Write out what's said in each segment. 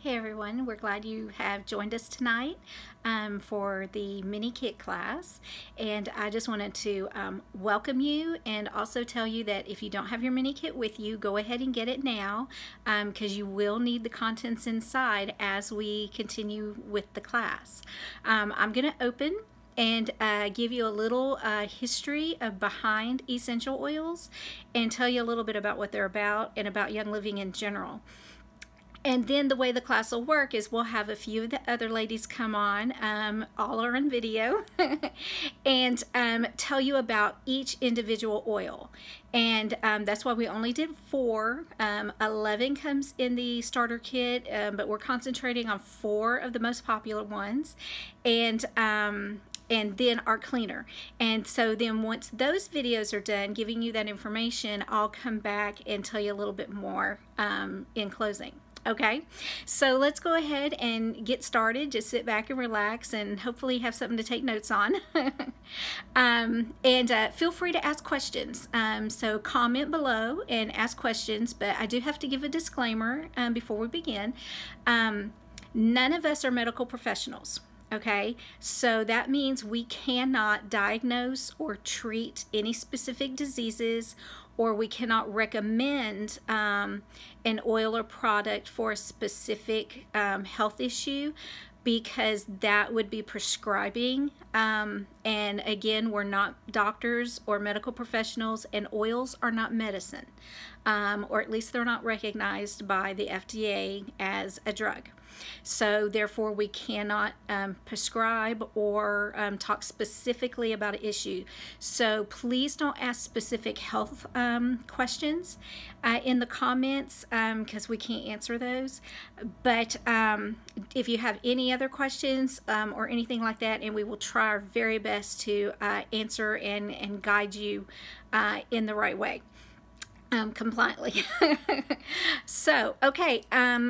Hey everyone, we're glad you have joined us tonight for the mini kit class, and I just wanted to welcome you and also tell you that if you don't have your mini kit with you, go ahead and get it now because you will need the contents inside as we continue with the class. I'm going to open and give you a little history of behind essential oils and tell you a little bit about what they're about and about Young Living in general. And then the way the class will work is we'll have a few of the other ladies come on, all are on video, and tell you about each individual oil. And that's why we only did 4. 11 comes in the starter kit, but we're concentrating on 4 of the most popular ones. And then our cleaner. And so then once those videos are done giving you that information, I'll come back and tell you a little bit more in closing. Okay, so let's go ahead and get started. Just sit back and relax and hopefully have something to take notes on. Feel free to ask questions. So comment below and ask questions, but I do have to give a disclaimer before we begin. None of us are medical professionals. Okay, so that means we cannot diagnose or treat any specific diseases, or we cannot recommend an oil or product for a specific health issue, because that would be prescribing. And again, we're not doctors or medical professionals, and oils are not medicine, or at least they're not recognized by the FDA as a drug. So therefore we cannot prescribe or talk specifically about an issue. So please don't ask specific health questions in the comments because we can't answer those. But if you have any other questions or anything like that, and we will try our very best to answer and guide you in the right way. Compliantly. So, okay,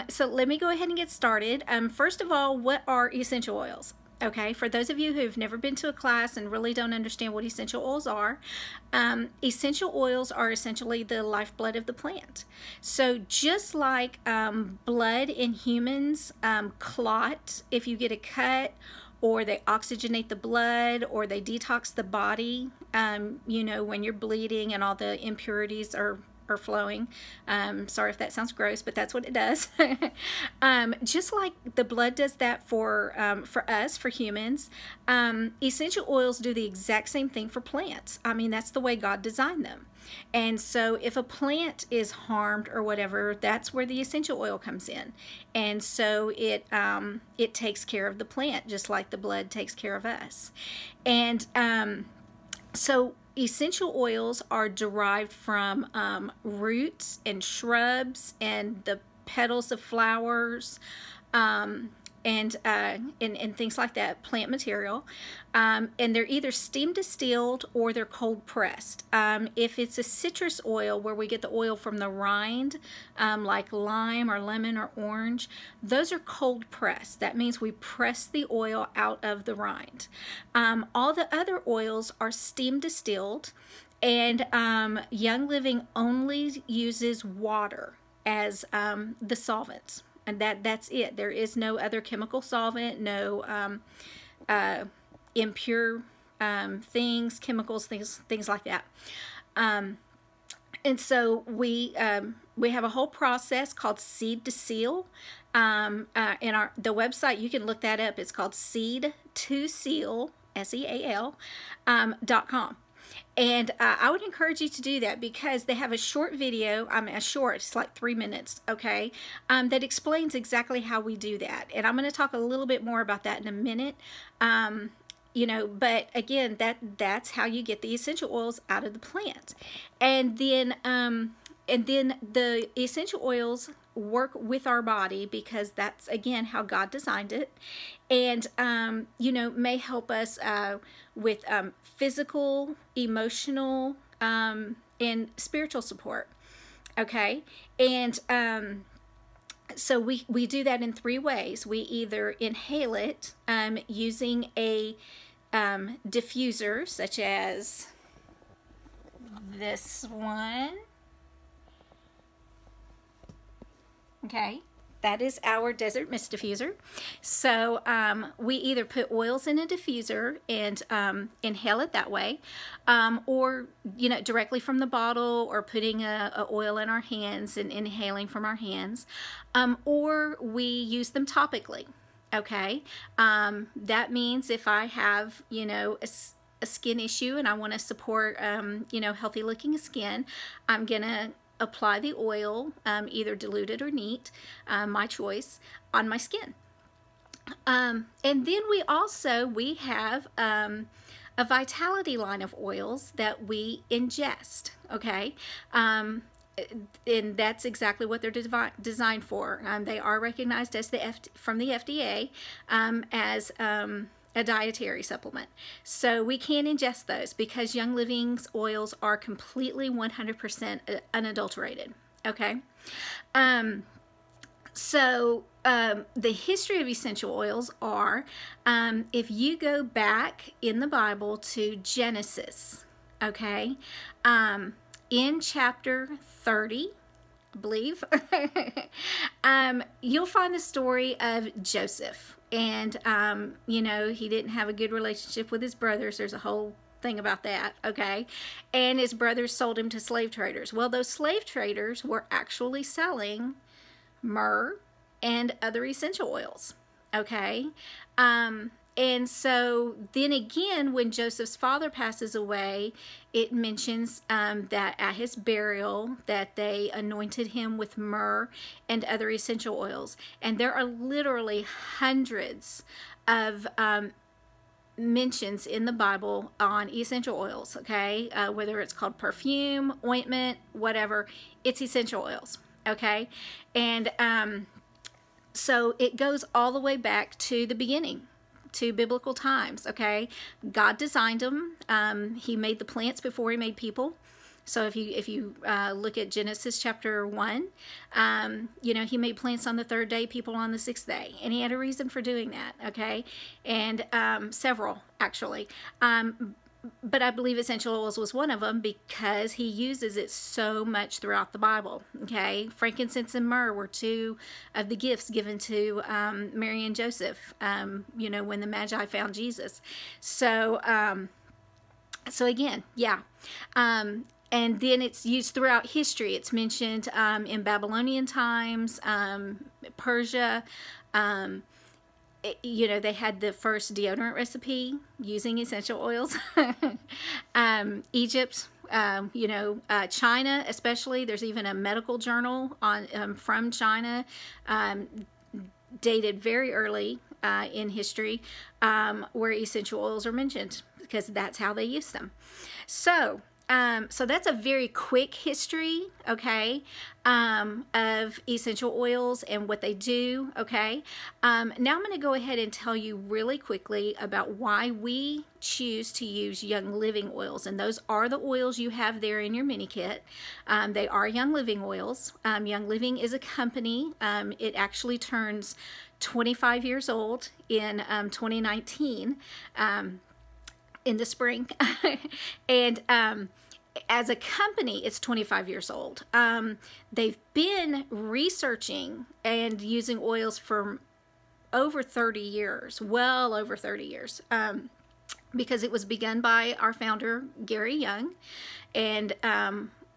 so let me go ahead and get started. First of all, what are essential oils? Okay, for those of you who've never been to a class and really don't understand what essential oils are, essential oils are essentially the lifeblood of the plant. So just like blood in humans clot if you get a cut, or they oxygenate the blood, or they detox the body, you know, when you're bleeding and all the impurities are flowing. Sorry if that sounds gross, but that's what it does. Just like the blood does that for us, for humans, essential oils do the exact same thing for plants. I mean, that's the way God designed them. And so if a plant is harmed or whatever, that's where the essential oil comes in. And so it takes care of the plant just like the blood takes care of us. And so essential oils are derived from roots and shrubs and the petals of flowers, and things like that, plant material, and they're either steam distilled or they're cold pressed. If it's a citrus oil where we get the oil from the rind, like lime or lemon or orange, those are cold pressed. That means we press the oil out of the rind. All the other oils are steam distilled, and Young Living only uses water as the solvent. And that's it. There is no other chemical solvent, no impure things, chemicals, things like that. And so we have a whole process called Seed to Seal. In the website, you can look that up. It's called seed2seal, SEAL.com. And I would encourage you to do that because they have a short video, it's like 3 minutes, okay, that explains exactly how we do that. And I'm going to talk a little bit more about that in a minute. You know, but again, that's how you get the essential oils out of the plant. And then the essential oils work with our body because that's, again, how God designed it. And, you know, may help us with physical, emotional, and spiritual support. Okay. And so we do that in 3 ways. We either inhale it using a diffuser, such as this one. Okay, that is our desert mist diffuser. So we either put oils in a diffuser and inhale it that way, or directly from the bottle, or putting a oil in our hands and inhaling from our hands, or we use them topically. Okay, that means if I have a skin issue and I want to support healthy looking skin, I'm gonna apply the oil, either diluted or neat, my choice, on my skin. And then we have a Vitality line of oils that we ingest. Okay, and that's exactly what they're designed for. They are recognized as from the FDA as a dietary supplement. So we can ingest those because Young Living's oils are completely 100% unadulterated. Okay. The history of essential oils are, if you go back in the Bible to Genesis, okay, in chapter 30, I believe, you'll find the story of Joseph. And, he didn't have a good relationship with his brothers. There's a whole thing about that, okay? And his brothers sold him to slave traders. Well, those slave traders were actually selling myrrh and other essential oils, okay? And so then again, when Joseph's father passes away, it mentions that at his burial that they anointed him with myrrh and other essential oils. And there are literally hundreds of mentions in the Bible on essential oils, okay? Whether it's called perfume, ointment, whatever, it's essential oils, okay? And so it goes all the way back to the beginning, to biblical times, okay? God designed them. He made the plants before he made people. So if you look at Genesis chapter 1, he made plants on the 3rd day, people on the 6th day. And he had a reason for doing that, okay? And several, actually. But I believe essential oils was one of them because he uses it so much throughout the Bible, okay? Frankincense and myrrh were two of the gifts given to Mary and Joseph, when the Magi found Jesus. So again, yeah. And then it's used throughout history. It's mentioned in Babylonian times, Persia. They had the first deodorant recipe using essential oils. Egypt, China especially. There's even a medical journal from China, dated very early in history, where essential oils are mentioned because that's how they use them. So that's a very quick history, okay, of essential oils and what they do, okay. Now I'm going to go ahead and tell you really quickly about why we choose to use Young Living oils, and those are the oils you have there in your mini kit. They are Young Living oils. Young Living is a company. It actually turns 25 years old in 2019. In the spring. And as a company, it's 25 years old. They've been researching and using oils for over 30 years, well over 30 years, because it was begun by our founder, Gary Young. And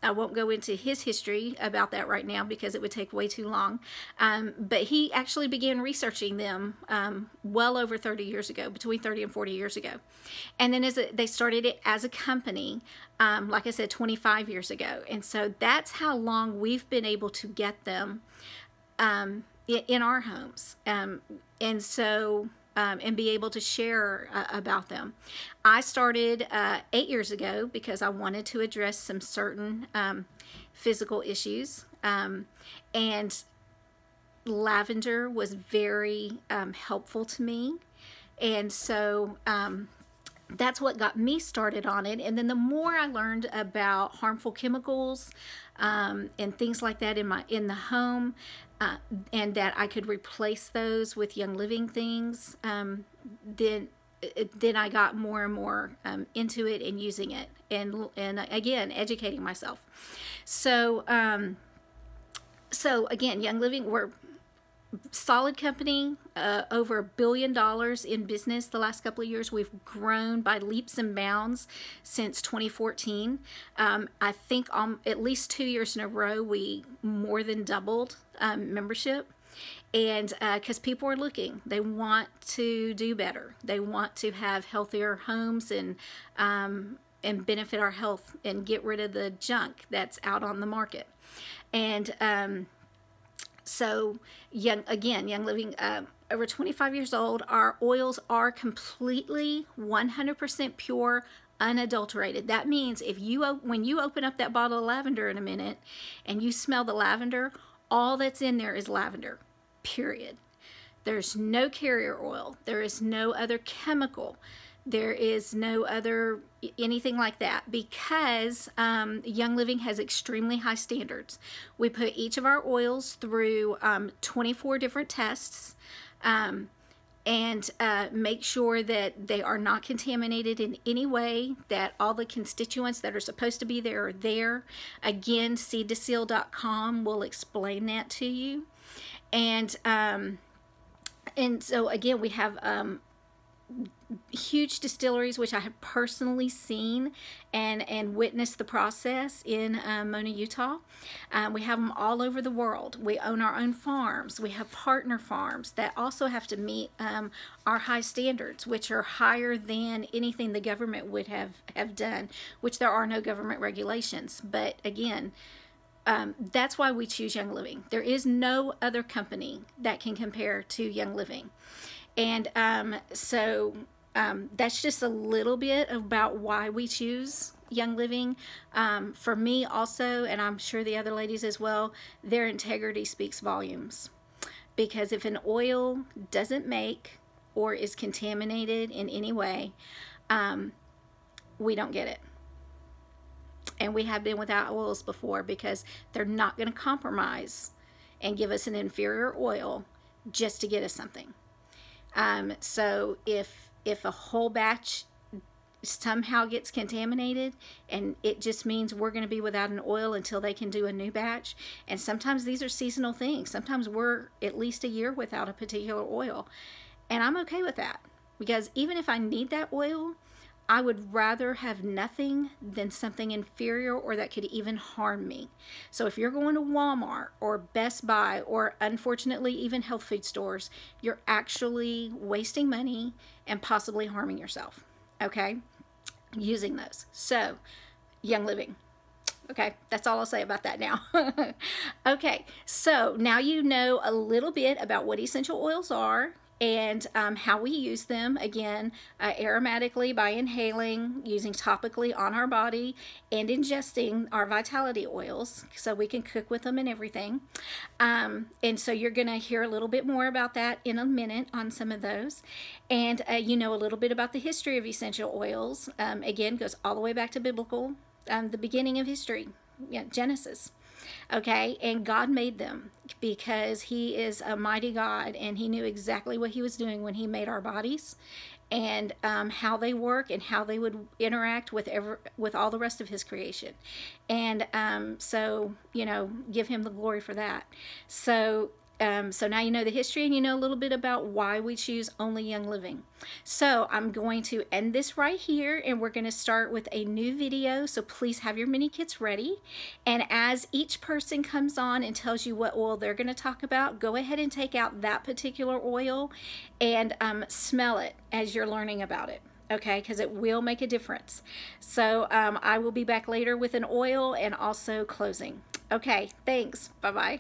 I won't go into his history about that right now because it would take way too long. But he actually began researching them well over 30 years ago, between 30 and 40 years ago. And then they started it as a company, like I said, 25 years ago. And so that's how long we've been able to get them in our homes. And be able to share about them. I started 8 years ago because I wanted to address some certain physical issues, and lavender was very helpful to me, and so that's what got me started on it. And then the more I learned about harmful chemicals and things like that in the home, and that I could replace those with Young Living things, then I got more and more into it and using it, and again educating myself. So again, Young Living, solid company, over $1 billion in business the last couple of years. We've grown by leaps and bounds since 2014. I think at least 2 years in a row we more than doubled membership. And because people are looking, they want to do better. They want to have healthier homes and benefit our health and get rid of the junk that's out on the market. And so Young Living, over 25 years old, our oils are completely 100% pure, unadulterated. That means when you open up that bottle of lavender in a minute and you smell the lavender, all that's in there is lavender, period. There's no carrier oil. There is no other chemical. There is no other anything like that, because Young Living has extremely high standards. We put each of our oils through 24 different tests and make sure that they are not contaminated in any way, that all the constituents that are supposed to be there are there. Again, seed2seal.com will explain that to you. And so again, we have huge distilleries, which I have personally seen and witnessed the process in Mona, Utah. We have them all over the world. We own our own farms. We have partner farms that also have to meet our high standards, which are higher than anything the government would have done, which there are no government regulations. But again, that's why we choose Young Living. There is no other company that can compare to Young Living. And that's just a little bit about why we choose Young Living. For me also, and I'm sure the other ladies as well, their integrity speaks volumes. Because if an oil doesn't make or is contaminated in any way, we don't get it. And we have been without oils before, because they're not going to compromise and give us an inferior oil just to get us something. So if a whole batch somehow gets contaminated, and it just means we're going to be without an oil until they can do a new batch. And sometimes these are seasonal things. Sometimes we're at least a year without a particular oil. And I'm okay with that, because even if I need that oil, I would rather have nothing than something inferior or that could even harm me. So if you're going to Walmart or Best Buy, or unfortunately even health food stores, you're actually wasting money and possibly harming yourself, okay, using those. So Young Living. Okay, that's all I'll say about that now. Okay, so now you know a little bit about what essential oils are, and how we use them. Again, aromatically by inhaling, using topically on our body, and ingesting our vitality oils so we can cook with them and everything. And so you're going to hear a little bit more about that in a minute on some of those. And you know a little bit about the history of essential oils. Again, goes all the way back to biblical, the beginning of history, Genesis. Okay, and God made them because He is a mighty God, and He knew exactly what He was doing when He made our bodies, and how they work and how they would interact with all the rest of His creation. And so, you know, give Him the glory for that. So now you know the history, and you know a little bit about why we choose only Young Living. So I'm going to end this right here, and we're going to start with a new video. So please have your mini kits ready. And as each person comes on and tells you what oil they're going to talk about, go ahead and take out that particular oil and smell it as you're learning about it. Okay, because it will make a difference. So I will be back later with an oil and also closing. Okay, thanks. Bye-bye.